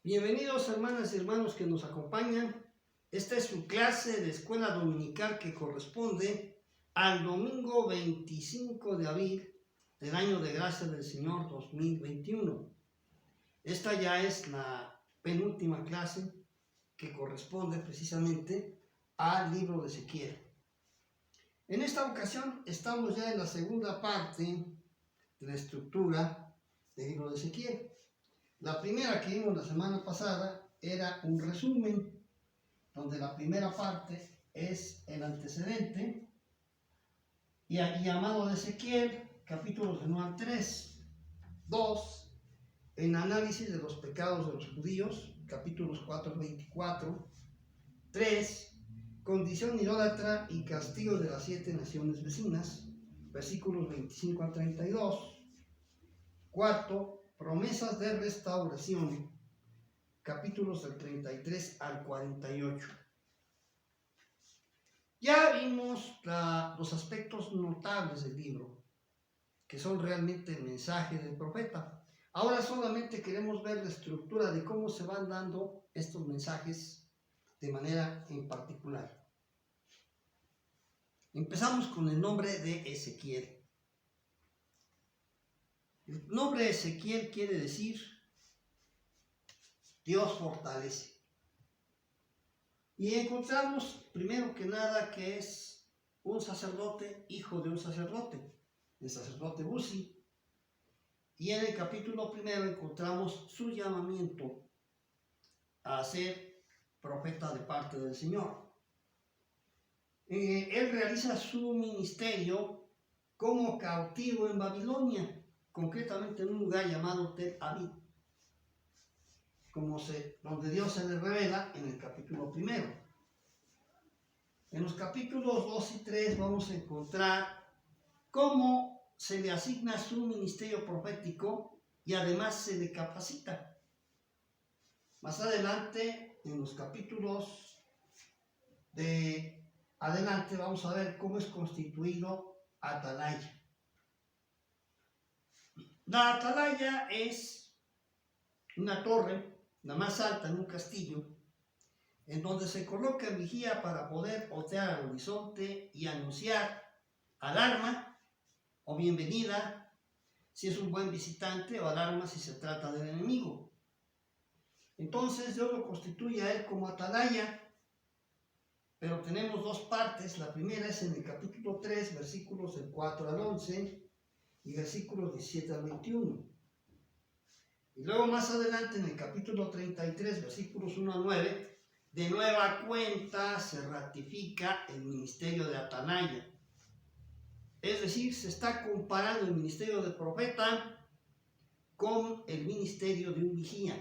Bienvenidos hermanas y hermanos que nos acompañan. Esta es su clase de escuela dominical que corresponde al domingo 25 de abril del año de gracia del Señor 2021. Esta ya es la penúltima clase que corresponde precisamente al libro de Ezequiel. En esta ocasión estamos ya en la segunda parte de la estructura del libro de Ezequiel. La primera que vimos la semana pasada era un resumen, donde la primera parte es el antecedente y llamado de Ezequiel, capítulos de 1 al 3. 2, en análisis de los pecados de los judíos, capítulos 4 al 24. 3, condición idólatra y castigo de las 7 naciones vecinas, versículos 25 al 32. 4, promesas de restauración, capítulos del 33 al 48. Ya vimos los aspectos notables del libro, que son realmente el mensaje del profeta. Ahora solamente queremos ver la estructura de cómo se van dando estos mensajes de manera en particular. Empezamos con el nombre de Ezequiel. El nombre de Ezequiel quiere decir Dios fortalece. Y encontramos primero que nada que es un sacerdote, hijo de un sacerdote, el sacerdote Buzi. Y en el capítulo primero encontramos su llamamiento a ser profeta de parte del Señor. Él realiza su ministerio como cautivo en Babilonia, concretamente en un lugar llamado Tel Aviv, donde Dios se le revela en el capítulo primero. En los capítulos 2 y 3 vamos a encontrar cómo se le asigna su ministerio profético y además se le capacita. Más adelante, en los capítulos de adelante, vamos a ver cómo es constituido Atalaya. La atalaya es una torre, la más alta en un castillo, en donde se coloca vigía para poder otear al horizonte y anunciar alarma o bienvenida si es un buen visitante o alarma si se trata del enemigo. Entonces Dios lo constituye a él como atalaya, pero tenemos dos partes. La primera es en el capítulo 3, versículos del 4 al 11 y versículos 17 al 21. Y luego más adelante en el capítulo 33, versículos 1 a 9, de nueva cuenta se ratifica el ministerio de atalaya. Es decir, se está comparando el ministerio de profeta con el ministerio de un vigía.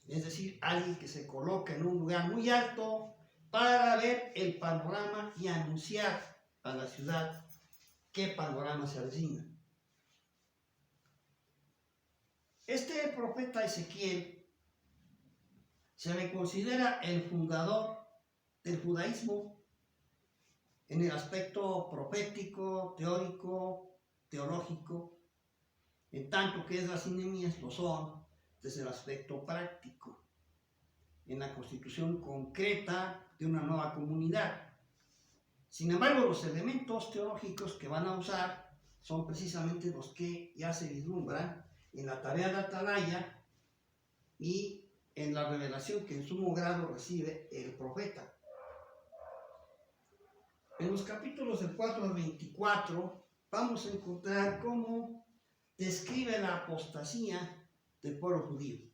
Es decir, alguien que se coloca en un lugar muy alto para ver el panorama y anunciar a la ciudad qué panorama se avecina. Este profeta Ezequiel se le considera el fundador del judaísmo en el aspecto profético, teórico, teológico, en tanto que Esdras y Nehemías lo son desde el aspecto práctico, en la constitución concreta de una nueva comunidad. Sin embargo, los elementos teológicos que van a usar son precisamente los que ya se vislumbran en la tarea de atalaya y en la revelación que en sumo grado recibe el profeta. En los capítulos del 4 al 24 vamos a encontrar cómo describe la apostasía del pueblo judío.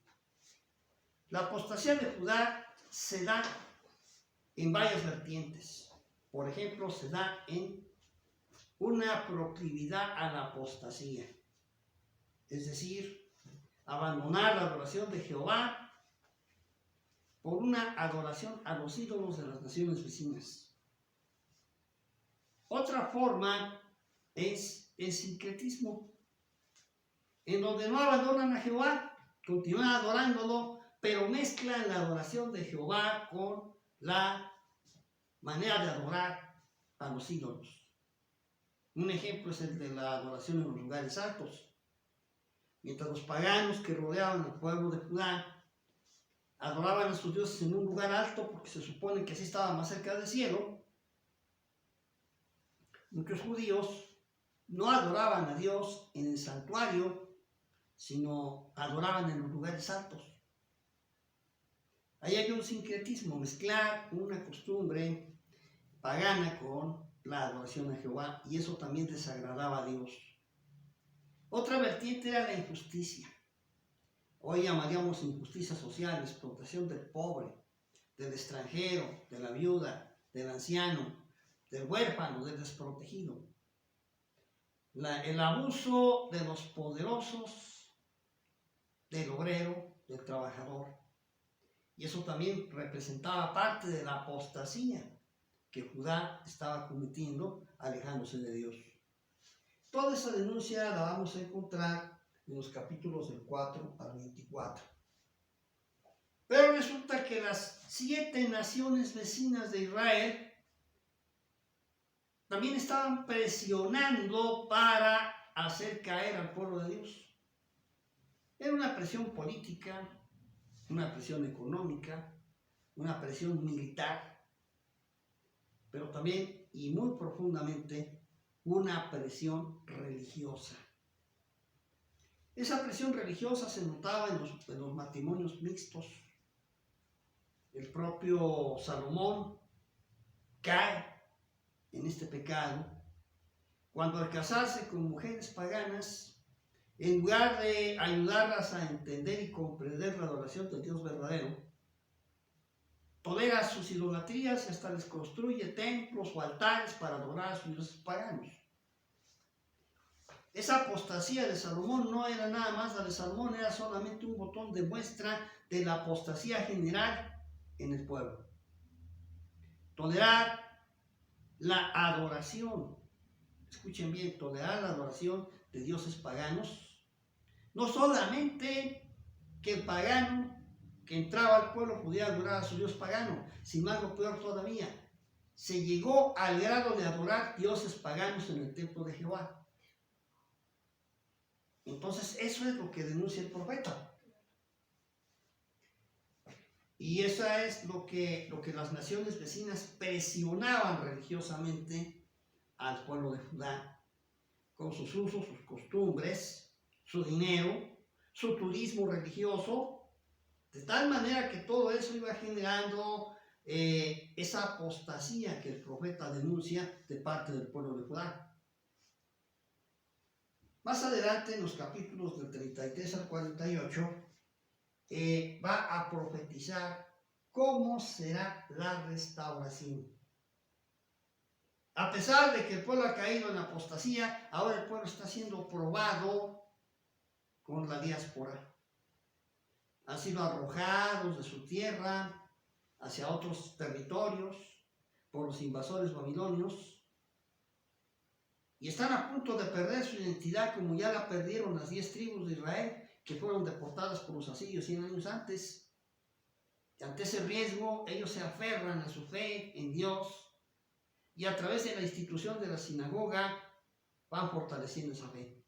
La apostasía de Judá se da en varias vertientes. Por ejemplo, se da en una proclividad a la apostasía, es decir, abandonar la adoración de Jehová por una adoración a los ídolos de las naciones vecinas. Otra forma es el sincretismo, en donde no abandonan a Jehová, continúan adorándolo, pero mezclan la adoración de Jehová con la manera de adorar a los ídolos. Un ejemplo es el de la adoración en los lugares altos. Mientras los paganos que rodeaban al pueblo de Judá adoraban a sus dioses en un lugar alto porque se supone que así estaba más cerca del cielo. Muchos judíos no adoraban a Dios en el santuario, sino adoraban en los lugares altos. Ahí había un sincretismo, mezclar una costumbre pagana con la adoración a Jehová, y eso también desagradaba a Dios. Otra vertiente era la injusticia. Hoy llamaríamos injusticia social, explotación del pobre, del extranjero, de la viuda, del anciano, del huérfano, del desprotegido. El abuso de los poderosos, del obrero, del trabajador. Y eso también representaba parte de la apostasía que Judá estaba cometiendo, alejándose de Dios. Toda esa denuncia la vamos a encontrar en los capítulos del 4 al 24. Pero resulta que las 7 naciones vecinas de Israel también estaban presionando para hacer caer al pueblo de Dios. Era una presión política, una presión económica, una presión militar, pero también y muy profundamente una presión religiosa. Esa presión religiosa se notaba en los matrimonios mixtos. El propio Salomón cae en este pecado cuando al casarse con mujeres paganas, en lugar de ayudarlas a entender y comprender la adoración del Dios verdadero, tolera sus idolatrías y hasta les construye templos o altares para adorar a sus dioses paganos. Esa apostasía de Salomón no era nada más la de Salomón, era solamente un botón de muestra de la apostasía general en el pueblo. Tolerar la adoración, escuchen bien, tolerar la adoración de dioses paganos, no solamente que el pagano que entraba al pueblo pudiera adorar a su dios pagano, sino algo peor todavía, se llegó al grado de adorar dioses paganos en el templo de Jehová. Entonces eso es lo que denuncia el profeta. Y eso es lo que las naciones vecinas presionaban religiosamente al pueblo de Judá, con sus usos, sus costumbres, su dinero, su turismo religioso, de tal manera que todo eso iba generando esa apostasía que el profeta denuncia de parte del pueblo de Judá. Más adelante, en los capítulos del 33 al 48, va a profetizar cómo será la restauración. A pesar de que el pueblo ha caído en apostasía, ahora el pueblo está siendo probado con la diáspora. Han sido arrojados de su tierra hacia otros territorios por los invasores babilonios y están a punto de perder su identidad, como ya la perdieron las 10 tribus de Israel que fueron deportadas por los asirios 100 años antes. Y ante ese riesgo, ellos se aferran a su fe en Dios y a través de la institución de la sinagoga van fortaleciendo esa fe.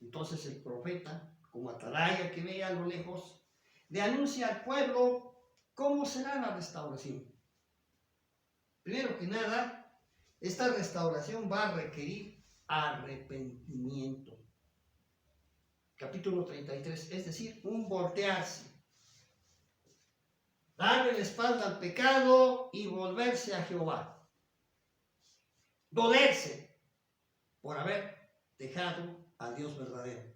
Entonces el profeta, como atalaya que ve a lo lejos, le anuncia al pueblo cómo será la restauración. Primero que nada, esta restauración va a requerir arrepentimiento. Capítulo 33, es decir, un voltearse. Darle la espalda al pecado y volverse a Jehová. Dolerse por haber dejado al Dios verdadero.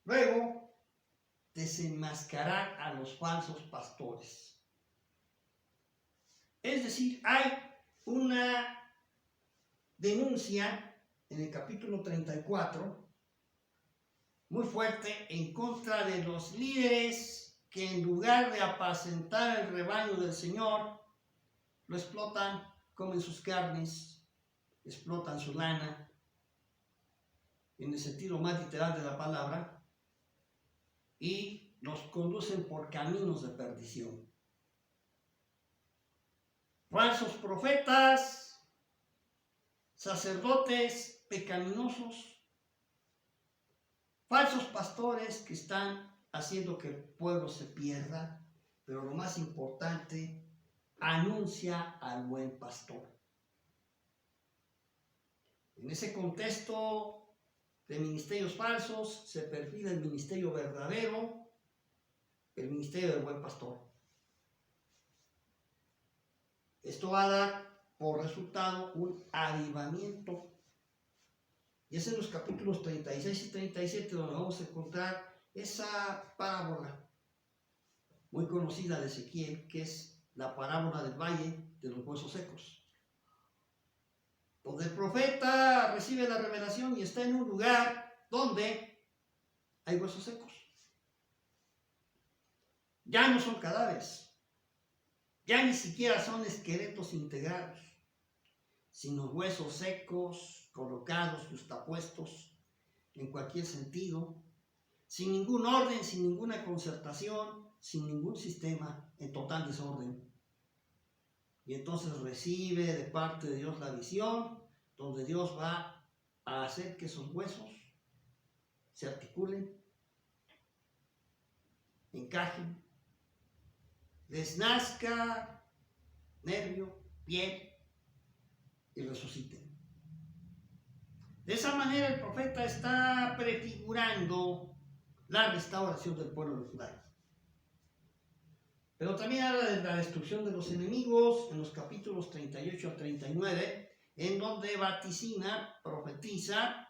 Luego, desenmascarar a los falsos pastores. Es decir, hay una denuncia en el capítulo 34 muy fuerte en contra de los líderes que en lugar de apacentar el rebaño del Señor, lo explotan, comen sus carnes, explotan su lana, en el sentido más literal de la palabra, y los conducen por caminos de perdición. Falsos profetas, sacerdotes pecaminosos, falsos pastores que están haciendo que el pueblo se pierda, pero lo más importante, anuncia al buen pastor. En ese contexto de ministerios falsos se perfila el ministerio verdadero, el ministerio del buen pastor. Esto va a dar por resultado un avivamiento. Y es en los capítulos 36 y 37 donde vamos a encontrar esa parábola muy conocida de Ezequiel, que es la parábola del valle de los huesos secos, donde el profeta recibe la revelación y está en un lugar donde hay huesos secos. Ya no son cadáveres, ya ni siquiera son esqueletos integrados, sino huesos secos, colocados, justapuestos, en cualquier sentido, sin ningún orden, sin ninguna concertación, sin ningún sistema, en total desorden. Y entonces recibe de parte de Dios la visión, donde Dios va a hacer que esos huesos se articulen, encajen, les nazca nervio, piel y resuciten. De esa manera el profeta está prefigurando la restauración del pueblo de Judá. Pero también habla de la destrucción de los enemigos en los capítulos 38 a 39, en donde vaticina, profetiza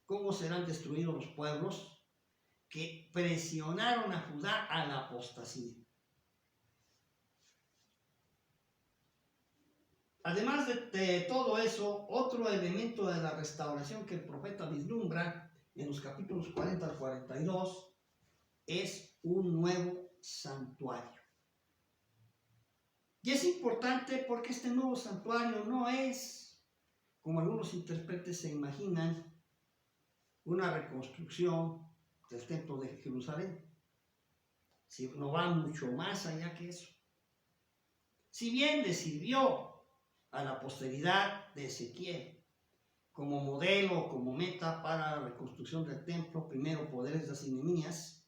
cómo serán destruidos los pueblos que presionaron a Judá a la apostasía. Además de todo eso, otro elemento de la restauración que el profeta vislumbra en los capítulos 40 al 42 es un nuevo santuario. Y es importante porque este nuevo santuario no es, como algunos intérpretes se imaginan, una reconstrucción del templo de Jerusalén, sino va mucho más allá que eso. Si bien le sirvió a la posteridad de Ezequiel como modelo, como meta para la reconstrucción del templo, primero por Esdras y Nehemías,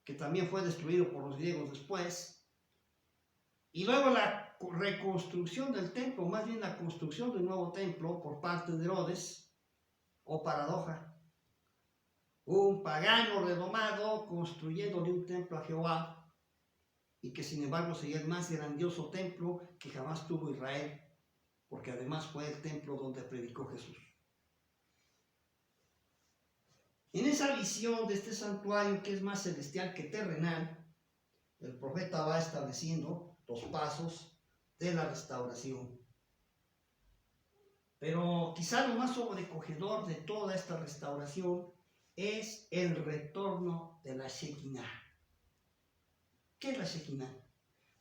que también fue destruido por los griegos después, y luego la reconstrucción del templo, más bien la construcción del nuevo templo por parte de Herodes, o paradoja, un pagano redomado construyéndole un templo a Jehová, y que sin embargo sería el más grandioso templo que jamás tuvo Israel, porque además fue el templo donde predicó Jesús. En esa visión de este santuario que es más celestial que terrenal, el profeta va estableciendo los pasos de la restauración. Pero quizá lo más sobrecogedor de toda esta restauración es el retorno de la Shekinah. ¿Qué es la Shekinah?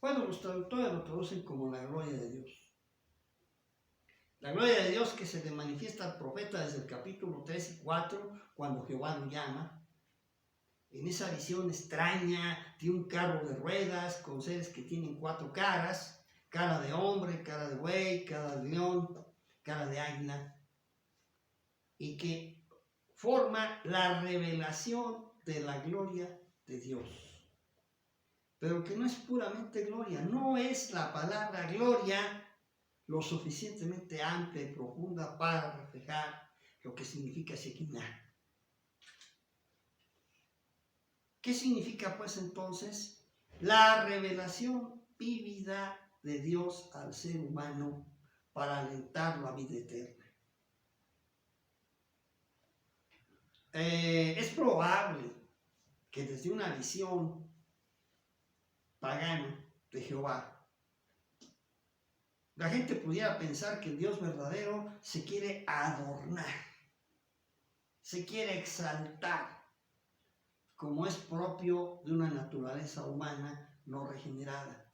Bueno, los traductores lo traducen como la gloria de Dios. La gloria de Dios que se le manifiesta al profeta desde el capítulo 3 y 4, cuando Jehová lo llama. En esa visión extraña de un carro de ruedas con seres que tienen 4 caras, cara de hombre, cara de buey, cara de león, cara de águila, y que forma la revelación de la gloria de Dios. Pero que no es puramente gloria, no es la palabra gloria lo suficientemente amplia y profunda para reflejar lo que significa Shekinah. ¿Qué significa pues entonces? La revelación vívida de Dios al ser humano para alentarlo a vida eterna. Es probable que desde una visión pagana de Jehová, la gente pudiera pensar que el Dios verdadero se quiere adornar, se quiere exaltar, como es propio de una naturaleza humana no regenerada.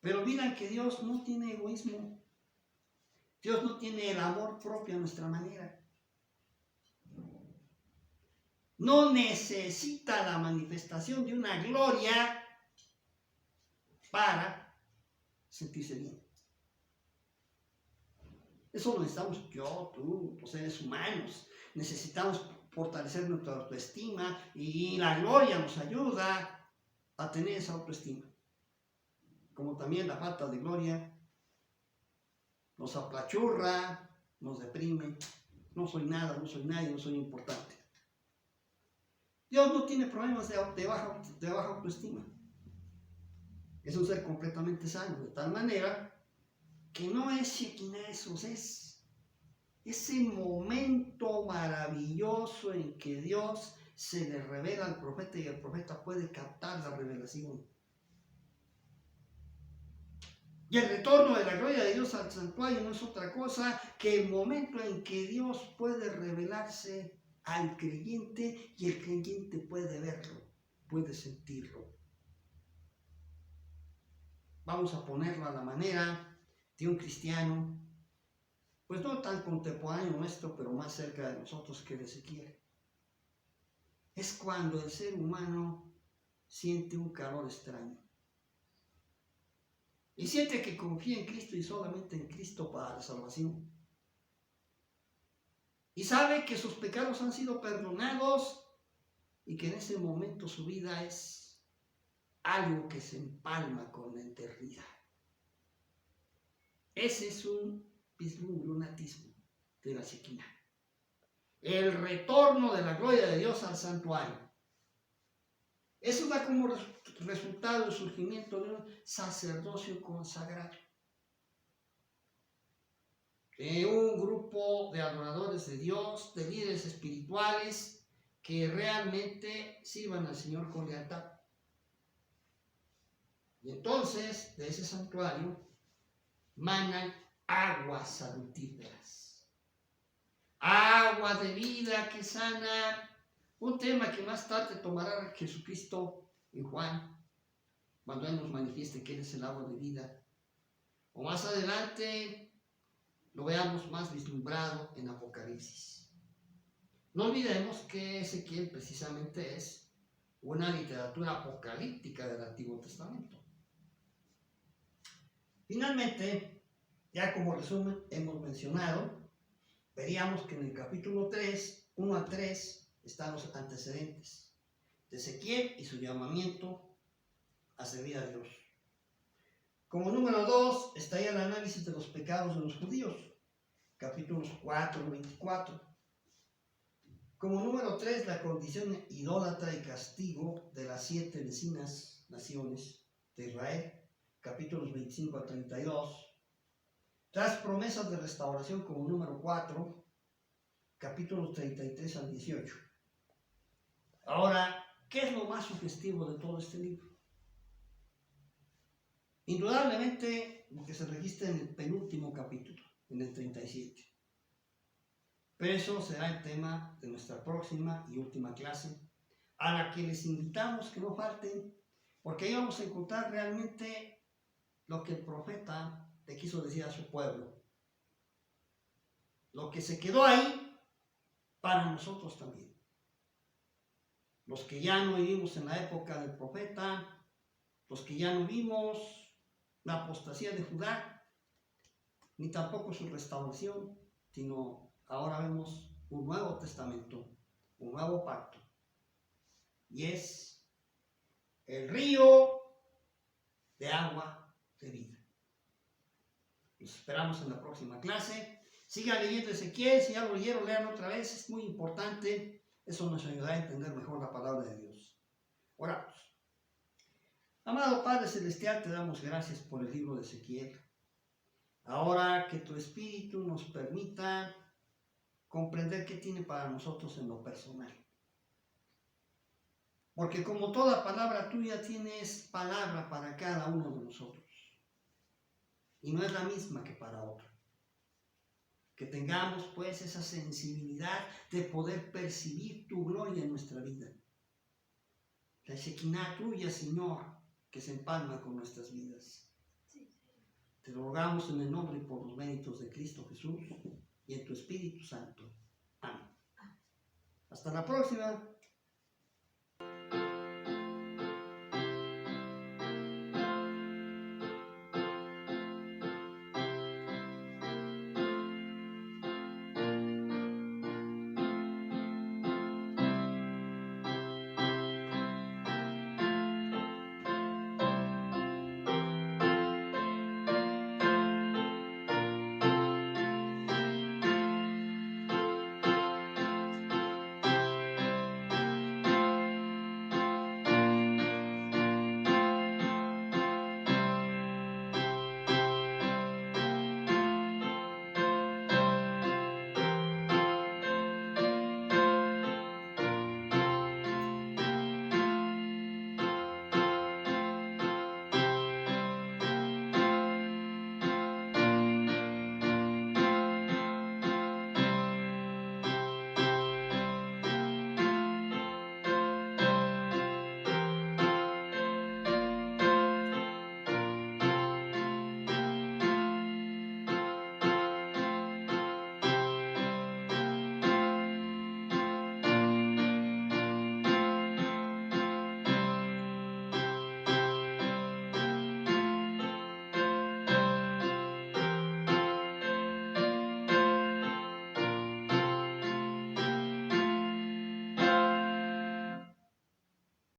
Pero miren que Dios no tiene egoísmo, Dios no tiene el amor propio a nuestra manera. No necesita la manifestación de una gloria para sentirse bien. Eso lo necesitamos yo, tú, los seres humanos. Necesitamos fortalecer nuestra autoestima y la gloria nos ayuda a tener esa autoestima. Como también la falta de gloria nos apachurra, nos deprime. No soy nada, no soy nadie, no soy importante. Dios no tiene problemas de baja autoestima. Es un ser completamente sano, de tal manera que no es Shekinah, eso es ese momento maravilloso en que Dios se le revela al profeta y el profeta puede captar la revelación. Y el retorno de la gloria de Dios al santuario no es otra cosa que el momento en que Dios puede revelarse al creyente y el creyente puede verlo, puede sentirlo. Vamos a ponerlo a la manera de un cristiano, pues no tan contemporáneo nuestro, pero más cerca de nosotros que de Ezequiel. Es cuando el ser humano siente un calor extraño. Y siente que confía en Cristo y solamente en Cristo para la salvación. Y sabe que sus pecados han sido perdonados y que en ese momento su vida es algo que se empalma con la eternidad. Ese es un vislumbre, un atisbo de la Shekinah. El retorno de la gloria de Dios al santuario. Eso da como resultado el surgimiento de un sacerdocio consagrado. De un grupo de adoradores de Dios, de líderes espirituales que realmente sirvan al Señor con lealtad. Y entonces, de ese santuario, manan aguas salutíferas. Agua de vida que sana. Un tema que más tarde tomará Jesucristo en Juan, cuando Él nos manifieste que Él es el agua de vida. O más adelante lo veamos más vislumbrado en Apocalipsis. No olvidemos que Ezequiel precisamente es una literatura apocalíptica del Antiguo Testamento. Finalmente, ya como resumen hemos mencionado, veríamos que en el capítulo 3, 1 a 3, están los antecedentes de Ezequiel y su llamamiento a servir a Dios. Como número 2, está ahí el análisis de los pecados de los judíos, capítulos 4 y 24. Como número 3, la condición idólatra y castigo de las 7 vecinas naciones de Israel, capítulos 25 a 32. Tras promesas de restauración como número 4, capítulos 33 al 18. Ahora, ¿qué es lo más sugestivo de todo este libro? Indudablemente lo que se registra en el penúltimo capítulo, en el 37. Pero eso será el tema de nuestra próxima y última clase, a la que les invitamos que no falten, porque ahí vamos a encontrar realmente lo que el profeta le quiso decir a su pueblo. Lo que se quedó ahí para nosotros también. Los que ya no vivimos en la época del profeta, los que ya no vimos la apostasía de Judá, ni tampoco su restauración, sino ahora vemos un nuevo testamento, un nuevo pacto. Y es el río de agua de vida. Los esperamos en la próxima clase. Sigan leyendo Ezequiel, si ya lo leyeron, lean otra vez, es muy importante. Eso nos ayudará a entender mejor la palabra de Dios. Oramos. Amado Padre Celestial, te damos gracias por el libro de Ezequiel. Ahora que tu Espíritu nos permita comprender qué tiene para nosotros en lo personal. Porque como toda palabra tuya, tienes palabra para cada uno de nosotros. Y no es la misma que para otro. Que tengamos pues esa sensibilidad de poder percibir tu gloria en nuestra vida. La Shekinah tuya, Señor, que se empalma con nuestras vidas. Te lo rogamos en el nombre y por los méritos de Cristo Jesús y en tu Espíritu Santo. Amén. Hasta la próxima.